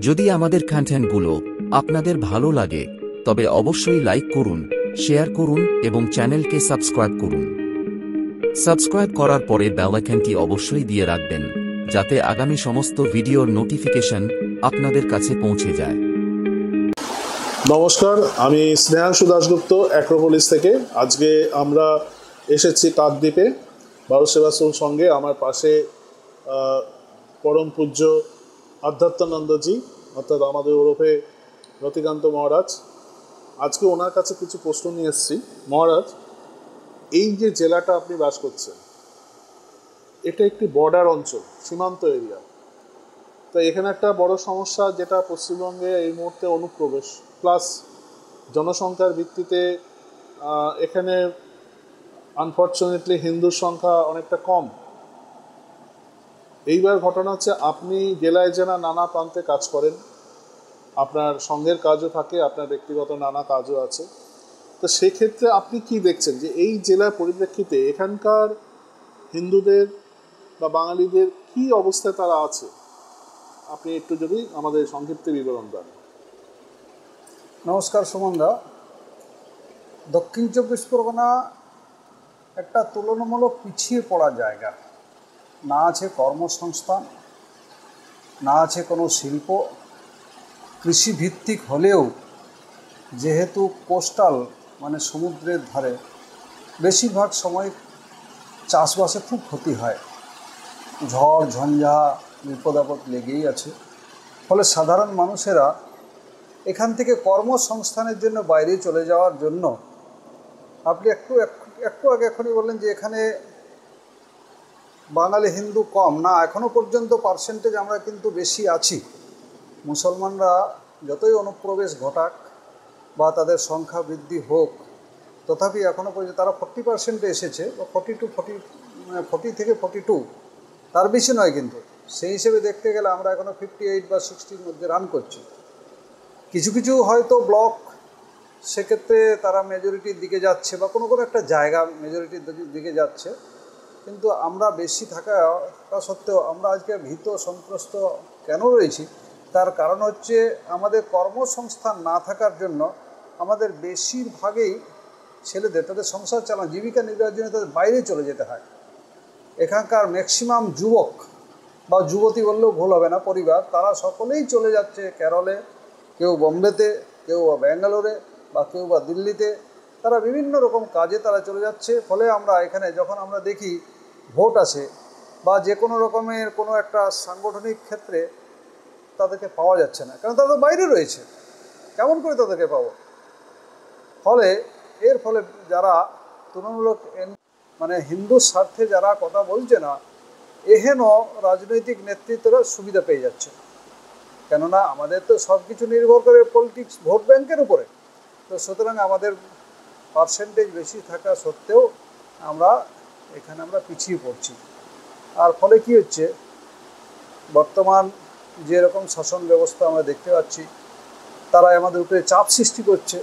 যদি আমাদের কন্টেন্টগুলো আপনাদের ভালো লাগে তবে অবশ্যই লাইক করুন, শেয়ার করুন এবং চ্যানেলকে সাবস্ক্রাইব করুন। সাবস্ক্রাইব করার পরে বেল আইকনটি অবশ্যই দিয়ে রাখবেন যাতে আগামী সমস্ত ভিডিওর নোটিফিকেশন আপনাদের কাছে পৌঁছে যায়। নমস্কার, আমি স্নেহাংশু দাশগুপ্ত অ্যাক্রোপোলিস থেকে। আজকে আমরা এসেছি কাকদ্বীপে বারো সেবাশ্রম সঙ্গে। আমার পাশে পরম পূজ্য আধ্যাত্মানন্দজি অর্থাৎ আমাদের ওরফে রতিকান্ত মহারাজ। আজকে ওনার কাছে কিছু প্রশ্ন নিয়ে এসেছি। মহারাজ, এই যে জেলাটা আপনি বাস করছেন, এটা একটি বর্ডার অঞ্চল, সীমান্ত এরিয়া। তো এখানে একটা বড় সমস্যা যেটা পশ্চিমবঙ্গে এই মুহূর্তে অনুপ্রবেশ প্লাস জনসংখ্যার ভিত্তিতে এখানে আনফর্চুনেটলি হিন্দুর সংখ্যা অনেকটা কম। এইবার ঘটনা হচ্ছে, আপনি জেলায় জেলা নানা প্রান্তে কাজ করেন, আপনার সঙ্ঘের কাজও থাকে, আপনার ব্যক্তিগত নানা কাজও আছে। তো সেক্ষেত্রে আপনি কি দেখছেন যে এই জেলার পরিপ্রেক্ষিতে এখানকার হিন্দুদের বা বাঙালিদের কি অবস্থায় তারা আছে? আপনি একটু যদি আমাদের সংক্ষিপ্ত বিবরণ দেন। নমস্কার সুমনদা। দক্ষিণ চব্বিশ পরগনা একটা তুলনামূলক পিছিয়ে পড়া জায়গা। না আছে কর্মসংস্থান, না আছে কোনো শিল্প। কৃষিভিত্তিক হলেও যেহেতু কোস্টাল মানে সমুদ্রের ধারে, বেশিরভাগ সময় চাষবাসে খুব ক্ষতি হয়। ঝড় ঝঞ্ঝা বিপদ আপদ লেগেই আছে। ফলে সাধারণ মানুষেরা এখান থেকে কর্মসংস্থানের জন্য বাইরে চলে যাওয়ার জন্য, আপনি একটু আগে এখনই বললেন যে এখানে বাঙালি হিন্দু কম। না, এখনও পর্যন্ত পার্সেন্টেজ আমরা কিন্তু বেশি আছি। মুসলমানরা যতই অনুপ্রবেশ ঘটাক বা তাদের সংখ্যা বৃদ্ধি হোক, তথাপি এখনও পর্যন্ত তারা 40% এসেছে, বা 40 থেকে 42, তার বেশি নয়। কিন্তু সেই হিসেবে দেখতে গেলে আমরা এখনও 58 বা 60-র মধ্যে রান করছি। কিছু কিছু হয়তো ব্লক সেক্ষেত্রে তারা মেজরিটির দিকে যাচ্ছে, বা কোনো একটা জায়গা মেজরিটির দিকে যাচ্ছে। কিন্তু আমরা বেশি থাকা সত্ত্বেও আমরা আজকে ভীত সন্ত্রস্ত কেন রয়েছি? তার কারণ হচ্ছে আমাদের কর্মসংস্থান না থাকার জন্য আমাদের বেশিরভাগই ছেলেদের তাদের সংসার চালানো, জীবিকা নির্বাহের জন্য তাদের বাইরে চলে যেতে হয়। এখানকার ম্যাক্সিমাম যুবক বা যুবতী বললেও ভুল হবে না, পরিবার, তারা সকলেই চলে যাচ্ছে কেরলে, কেউ বোম্বেতে, কেউ বা ব্যাঙ্গালোরে, বা কেউ বা দিল্লিতে। তারা বিভিন্ন রকম কাজে তারা চলে যাচ্ছে। ফলে আমরা এখানে যখন আমরা দেখি ভোট আসে বা যে কোনো রকমের কোনো একটা সাংগঠনিক ক্ষেত্রে তাদেরকে পাওয়া যাচ্ছে না, কারণ তারা তো বাইরে রয়েছে। কেমন করে তাদেরকে পাবো? এর ফলে যারা তুলনামূলক মানে হিন্দুর স্বার্থে যারা কথা বলছে না, এহেন রাজনৈতিক নেতৃত্বরা সুবিধা পেয়ে যাচ্ছে। কেননা আমাদের তো সব কিছু নির্ভর করে পলিটিক্স, ভোট ব্যাংকের উপরে। তো সুতরাং আমাদের পার্সেন্টেজ বেশি থাকা সত্ত্বেও আমরা পিছিয়ে পড়ছি। আর ফলে কি হচ্ছে, বর্তমান যেরকম শাসন ব্যবস্থা আমরা দেখতে পাচ্ছি, তারা আমাদের উপরে চাপ সৃষ্টি করছে।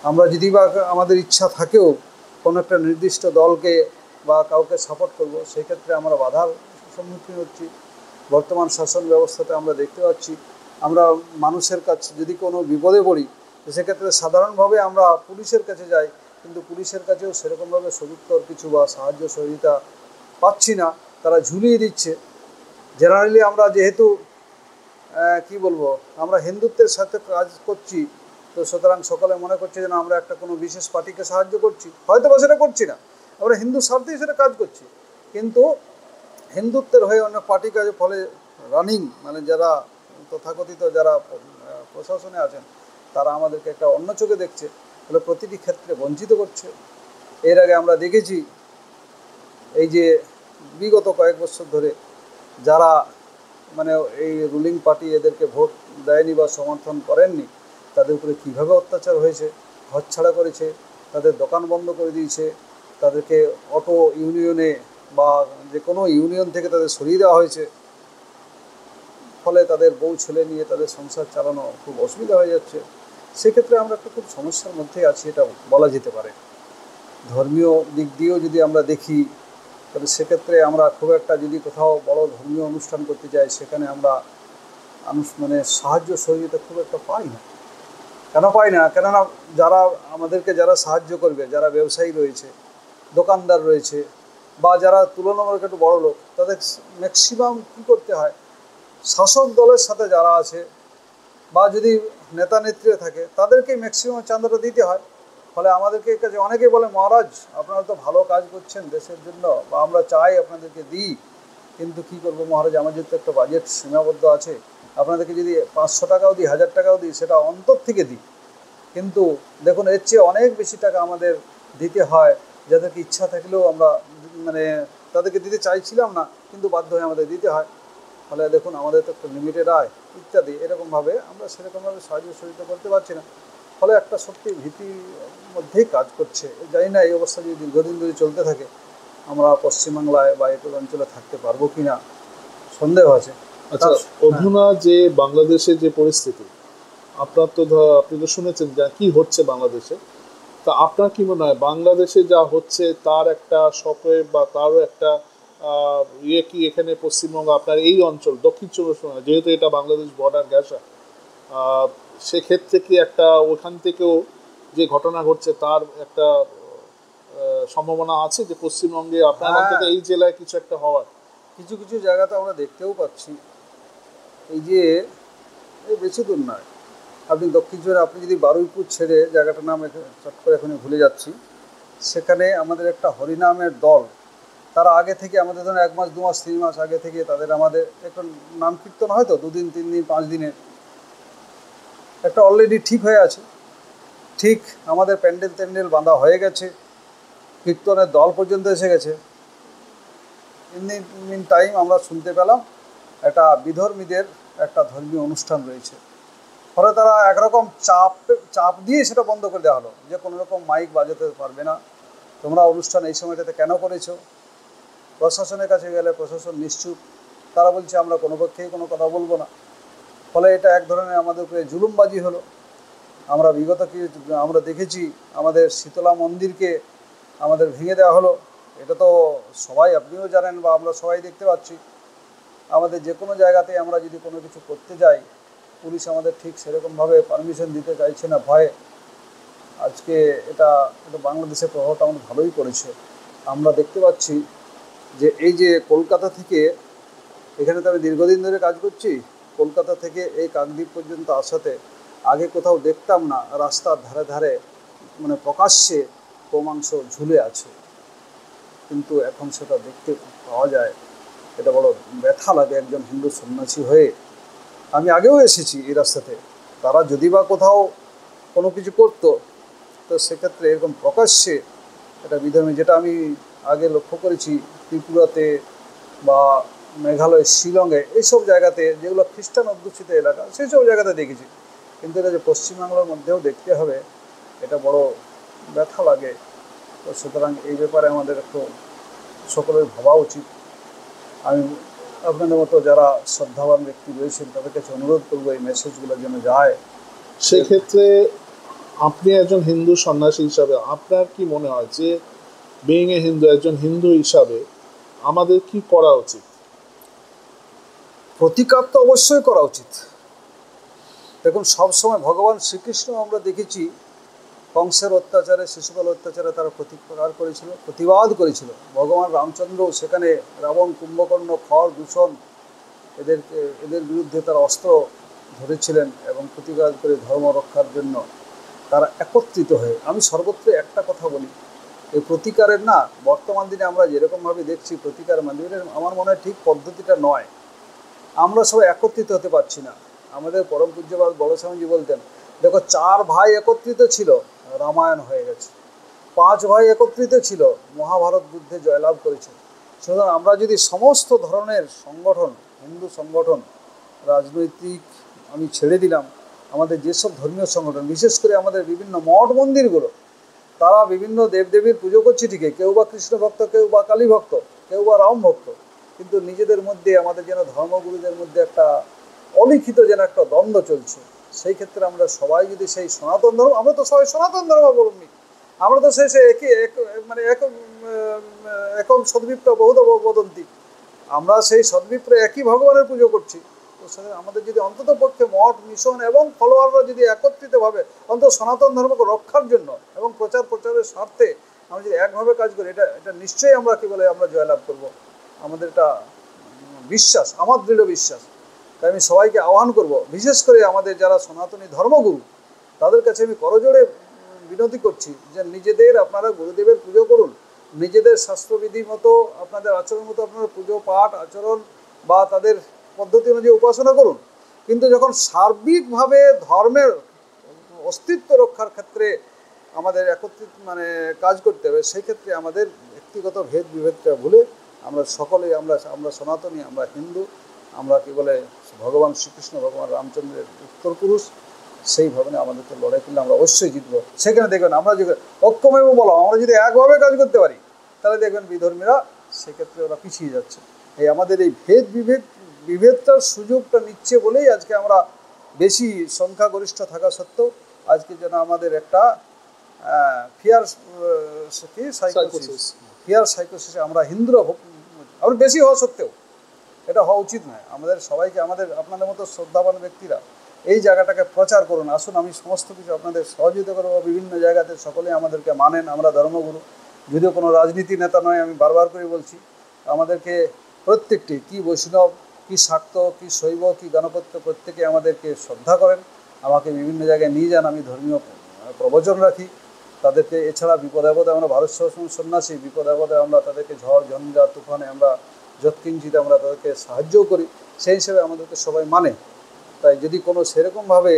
আমরা যদি বা আমাদের ইচ্ছা থাকেও কোনো একটা নির্দিষ্ট দলকে বা কাউকে সাপোর্ট করব, সেক্ষেত্রে আমরা বাধার সম্মুখীন হচ্ছি। বর্তমান শাসন ব্যবস্থাতে আমরা দেখতে পাচ্ছি, আমরা মানুষের কাছে যদি কোনো বিপদে পড়ি, সেক্ষেত্রে সাধারণভাবে আমরা পুলিশের কাছে যাই, কিন্তু পুলিশের কাছেও সেরকমভাবে সদুত্তর কিছু বা সাহায্য সহযোগিতা পাচ্ছি না, তারা ঝুলিয়ে দিচ্ছে। জেনারেলি আমরা যেহেতু কি বলবো, আমরা হিন্দুত্বের সাথে কাজ করছি, তো সুতরাং সকলে মনে করছে যেন আমরা একটা কোনো বিশেষ পার্টিকে সাহায্য করছি। হয়তো বা সেটা করছি না, আমরা হিন্দু স্বার্থেই সেটা কাজ করছি, কিন্তু হিন্দুত্বের হয়ে অন্য পার্টি কাজে। ফলে রানিং মানে যারা তথাকথিত যারা প্রশাসনে আছেন, তারা আমাদেরকে একটা অন্য চোখে দেখছে, ফলে প্রতিটি ক্ষেত্রে বঞ্চিত করছে। এর আগে আমরা দেখেছি, এই যে বিগত কয়েক বছর ধরে যারা মানে এই রুলিং পার্টি এদেরকে ভোট দেয়নি বা সমর্থন করেননি, তাদের উপরে কীভাবে অত্যাচার হয়েছে, ঘরছাড়া করেছে, তাদের দোকান বন্ধ করে দিয়েছে, তাদেরকে অটো ইউনিয়নে বা যে কোনো ইউনিয়ন থেকে তাদের সরিয়ে দেওয়া হয়েছে। ফলে তাদের বউ ছেলে নিয়ে তাদের সংসার চালানো খুব অসুবিধা হয়ে যাচ্ছে। সেক্ষেত্রে আমরা একটা খুব সমস্যার মধ্যেই আছি, এটা বলা যেতে পারে। ধর্মীয় দিক দিয়েও যদি আমরা দেখি, তবে সেক্ষেত্রে আমরা খুব একটা যদি কোথাও বড় ধর্মীয় অনুষ্ঠান করতে যাই, সেখানে আমরা মানে সাহায্য সহযোগিতা খুব একটা পাই না। কেন পাই না? কেননা যারা আমাদেরকে যারা সাহায্য করবে, যারা ব্যবসায়ী রয়েছে, দোকানদার রয়েছে, বা যারা তুলনামূলক একটু বড় লোক, তাদের ম্যাক্সিমাম কী করতে হয়, শাসক দলের সাথে যারা আছে বা যদি নেতা নেত্রী থাকে তাদেরকেই ম্যাক্সিমাম চাঁদাটা দিতে হয়। ফলে আমাদেরকে কাছে অনেকেই বলে, মহারাজ আপনারা তো ভালো কাজ করছেন দেশের জন্য, বা আমরা চাই আপনাদেরকে দিই, কিন্তু কী করবো মহারাজ, আমাদের তো একটা বাজেট সীমাবদ্ধ আছে, আপনাদেরকে যদি 500 টাকাও দিই, 1000 টাকাও দিই, সেটা অন্তর থেকে দিই, কিন্তু দেখুন এর চেয়ে অনেক বেশি টাকা আমাদের দিতে হয়, যাদেরকে ইচ্ছা থাকলেও আমরা মানে তাদেরকে দিতে চাইছিলাম না, কিন্তু বাধ্য হয়ে আমাদের দিতে হয়। ফলে দেখুন আমাদের তো একটা লিমিটেড আয় ইত্যাদি, এরকমভাবে আমরা সেরকমভাবে সাহায্য সহযোগিতা করতে পারছি না। ফলে একটা সত্যি ভীতির মধ্যেই কাজ করছে। জানি না এই অবস্থা যদি দীর্ঘদিন ধরে চলতে থাকে, আমরা পশ্চিমবাংলায় বা এই অঞ্চলে থাকতে পারবো কি না সন্দেহ আছে। আচ্ছা, অধুনা যে বাংলাদেশের যে পরিস্থিতি, আপনি তো শুনেছেন যা কি হচ্ছে বাংলাদেশে, তা আপনার কি মনে হয় বাংলাদেশে যা হচ্ছে তার একটা শকে বা তারও একটা ইয়ে কি এখানে পশ্চিমবঙ্গ, আপনার এই অঞ্চল দক্ষিণ চব্বিশ পরগনা, যেহেতু এটা বাংলাদেশ বর্ডার ঘেঁষা, সেক্ষেত্রে কি একটা ওখান থেকেও যে ঘটনা ঘটছে তার একটা সম্ভাবনা আছে যে পশ্চিমবঙ্গে আপনার অন্তত এই জেলায় কিছু একটা হওয়ার? কিছু কিছু জায়গাতে আমরা দেখতেও পাচ্ছি। এই যে বেশি দূর নয়, আপনি দক্ষিণ চব্বিশ, আপনি যদি বারুইপুর ছেড়ে, জায়গাটার নাম চট করে এখনই ভুলে যাচ্ছি, সেখানে আমাদের একটা হরিনামের দল, তারা আগে থেকে আমাদের ধরুন 1 মাস 2 মাস 3 মাস আগে থেকে তাদের আমাদের একটা নাম কীর্তন হয়তো 2 দিন 3 দিন 5 দিনের একটা অলরেডি ঠিক হয়ে আছে। ঠিক আমাদের প্যান্ডেল বাঁধা হয়ে গেছে, কীর্তনের দল পর্যন্ত এসে গেছে। ইন টাইম আমরা শুনতে পেলাম একটা বিধর্মীদের একটা ধর্মীয় অনুষ্ঠান রয়েছে। ফলে তারা একরকম চাপ দিয়ে সেটা বন্ধ করে দেওয়া হলো, যে কোনো রকম মাইক বাজাতে পারবে না, তোমরা অনুষ্ঠান এই সময়টাতে কেন করেছো? প্রশাসনের কাছে গেলে প্রশাসন নিশ্চুপ, তারা বলছে আমরা কোনো পক্ষেই কোনো কথা বলবো না। ফলে এটা এক ধরনের আমাদের উপরে জুলুমবাজি হলো। আমরা দেখেছি আমাদের শীতলা মন্দিরকে আমাদের ভেঙে দেওয়া হলো। এটা তো সবাই, আপনিও জানেন বা আমরা সবাই দেখতে পাচ্ছি। আমাদের যে কোনো জায়গাতে আমরা যদি কোনো কিছু করতে যাই, পুলিশ আমাদের ঠিক সেরকমভাবে পারমিশন দিতে চাইছে না, ভয়ে। আজকে এটা বাংলাদেশের প্রভাবটা আমাদের ভালোই পড়েছে। আমরা দেখতে পাচ্ছি যে এই যে কলকাতা থেকে, এখানে তো আমি দীর্ঘদিন ধরে কাজ করছি, কলকাতা থেকে এই কাকদ্বীপ পর্যন্ত আসাতে আগে কোথাও দেখতাম না রাস্তার ধারে ধারে মানে প্রকাশ্যে গোমাংস ঝুলে আছে, কিন্তু এখন সেটা দেখতে পাওয়া যায়। এটা বড় ব্যথা লাগে একজন হিন্দু সন্ন্যাসী হয়ে। আমি আগেও এসেছি এই রাস্তাতে, তারা যদি বা কোথাও কোনো কিছু করতো, তো সেক্ষেত্রে এরকম প্রকাশ্যে এটা বিধর্মী, যেটা আমি আগে লক্ষ্য করেছি ত্রিপুরাতে বা মেঘালয় শিলংয়ে, এইসব জায়গাতে যেগুলো খ্রিস্টান অধ্যুষিত এলাকা, সেই সব জায়গাতে দেখেছি। কিন্তু এটা যে পশ্চিমবাংলার মধ্যেও দেখতে হবে, এটা বড় ব্যথা লাগে। তো সুতরাং এই ব্যাপারে আমাদের একটু সকলের ভাবা উচিত। আমি আপনাদের মতো যারা শ্রদ্ধাবান ব্যক্তি রয়েছেন তাদের কাছে অনুরোধ করবো এই মেসেজগুলো যেন যায়। সেক্ষেত্রে আপনি একজন হিন্দু সন্ন্যাসী হিসাবে আপনার কি মনে হয় যে বিইং এ হিন্দু, একজন হিন্দু হিসাবে আমাদের কি করা উচিত? প্রতিকার তো অবশ্যই করা উচিত। দেখুন, সবসময় ভগবান শ্রীকৃষ্ণ আমরা দেখেছি কংসের অত্যাচারে, শিশুপাল অত্যাচারে তারা প্রতিবাদ করেছিল। ভগবান রামচন্দ্র সেখানে রাবণ, কুম্ভকর্ণ, খড়, দূষণ এদের বিরুদ্ধে তারা অস্ত্র ধরেছিলেন এবং প্রতিবাদ করে ধর্ম রক্ষার জন্য তারা একত্রিত হয়ে। আমি সর্বত্র একটা কথা বলি, এই প্রতিকারের না, বর্তমান দিনে আমরা যেরকমভাবে দেখছি প্রতিকার মন্দিরের, আমার মনে হয় ঠিক পদ্ধতিটা নয়। আমরা সবাই একত্রিত হতে পারছি না। আমাদের পরম পূজ্যপাদ বড় স্বামীজি বলতেন, দেখো 4 ভাই একত্রিত ছিল, রামায়ণ হয়ে গেছে। 5 ভাই একত্রিত ছিল, মহাভারত যুদ্ধে জয়লাভ করেছে। সুতরাং আমরা যদি সমস্ত ধরনের সংগঠন, হিন্দু সংগঠন, রাজনৈতিক আমি ছেড়ে দিলাম, আমাদের যেসব ধর্মীয় সংগঠন, বিশেষ করে আমাদের বিভিন্ন মঠ মন্দিরগুলো, তারা বিভিন্ন দেবদেবীর পুজো করছে ঠিকই, কেউ বা কৃষ্ণ ভক্ত, কেউ বা কালী ভক্ত, কেউ বা রাম ভক্ত, কিন্তু নিজেদের মধ্যে আমাদের যেন ধর্মগুরুদের মধ্যে একটা অলিখিত যেন একটা দ্বন্দ্ব চলছে। সেই ক্ষেত্রে আমরা সবাই যদি সেই সনাতন ধর্ম, আমরা তো সবাই সনাতন ধর্মাবলম্বী, আমরা তো শেষে একম সদ্বিপ্র বহুধ বদন্তি, আমরা সেই সদ্বিপ্রে একই ভগবানের পুজো করছি। প্রসারে আমাদের যদি অন্তত পক্ষে মঠ, মিশন এবং ফলোয়াররা যদি একত্রিতভাবে অন্তত সনাতন ধর্মকে রক্ষার জন্য এবং প্রচারের স্বার্থে আমরা যদি একভাবে কাজ করি, এটা নিশ্চয়ই আমরা কি বলে আমরা জয়লাভ করব। আমাদের এটা বিশ্বাস, আমার দৃঢ় বিশ্বাস। তাই আমি সবাইকে আহ্বান করব, বিশেষ করে আমাদের যারা সনাতনী ধর্মগুরু তাদের কাছে আমি করজোড়ে বিনতি করছি যে নিজেদের আপনারা গুরুদেবের পুজো করুন, নিজেদের শাস্ত্রবিধি মতো আপনাদের আচরণ মতো আপনারা পুজো পাঠ আচরণ বা তাদের পদ্ধতি অনুযায়ী উপাসনা করুন। কিন্তু যখন সার্বিকভাবে ধর্মের অস্তিত্ব রক্ষার ক্ষেত্রে আমাদের একত্রিত কাজ করতে হবে, সেই ক্ষেত্রে আমাদের ব্যক্তিগত ভেদ বিভেদটা ভুলে আমরা সকলেই আমরা সনাতনী, আমরা হিন্দু, আমরা কি বলে ভগবান শ্রীকৃষ্ণ, ভগবান রামচন্দ্রের উত্তর পুরুষ, সেই ভাবনে আমাদেরকে লড়াই করলে আমরা অবশ্যই জিতবো। সেখানে দেখবেন আমরা যদি ঐক্যমেব বলো, আমরা যদি একভাবে কাজ করতে পারি তাহলে দেখবেন বিধর্মীরা সেক্ষেত্রে ওরা পিছিয়ে যাচ্ছে। এই আমাদের এই বিভেদটার সুযোগটা নিচ্ছে বলেই আজকে আমরা বেশি সংখ্যাগরিষ্ঠ থাকা সত্ত্বেও আজকে যেন আমাদের একটা ফিয়ার সাইকোসিসে আমরা হিন্দুরা আমরা বেশি হওয়া সত্ত্বেও এটা হওয়া উচিত নয়। আমাদের সবাইকে, আপনাদের মতো শ্রদ্ধাবান ব্যক্তিরা এই জায়গাটাকে প্রচার করুন। আসুন, আমি সমস্ত কিছু আপনাদের সহযোগিতা করবো। বিভিন্ন জায়গাতে সকলেই আমাদেরকে মানেন, আমরা ধর্মগুরু, যদিও কোনো রাজনীতি নেতা নয়, আমি বারবার করে বলছি। আমাদেরকে প্রত্যেকটি, কি বৈষ্ণব, কি শাক্ত, কি শৈব, কি গণপত্য, প্রত্যেকে আমাদেরকে শ্রদ্ধা করেন, আমাকে বিভিন্ন জায়গায় নিয়ে যান, আমি ধর্মীয় প্রবচন রাখি তাদেরকে। এছাড়া বিপদ আপদে আমরা ভারত সন্ন্যাসী, বিপদ আপদে আমরা তাদেরকে ঝড় ঝঞ্ঝা তুফানে আমরা যৎকিঞ্চিত আমরা তাদেরকে সাহায্যও করি। সেই হিসেবে আমাদেরকে সবাই মানে। তাই যদি কোনো সেরকমভাবে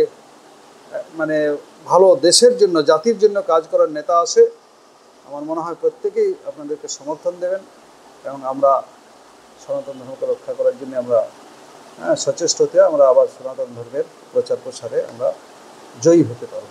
ভালো দেশের জন্য, জাতির জন্য কাজ করার নেতা আসে, আমার মনে হয় প্রত্যেকেই আপনাদেরকে সমর্থন দেবেন এবং আমরা সনাতন ধর্মকে রক্ষা করার জন্য আমরা সচেষ্ট হতে আমরা আবার সনাতন ধর্মের প্রচার প্রসারে আমরা জয়ী হতে পারব।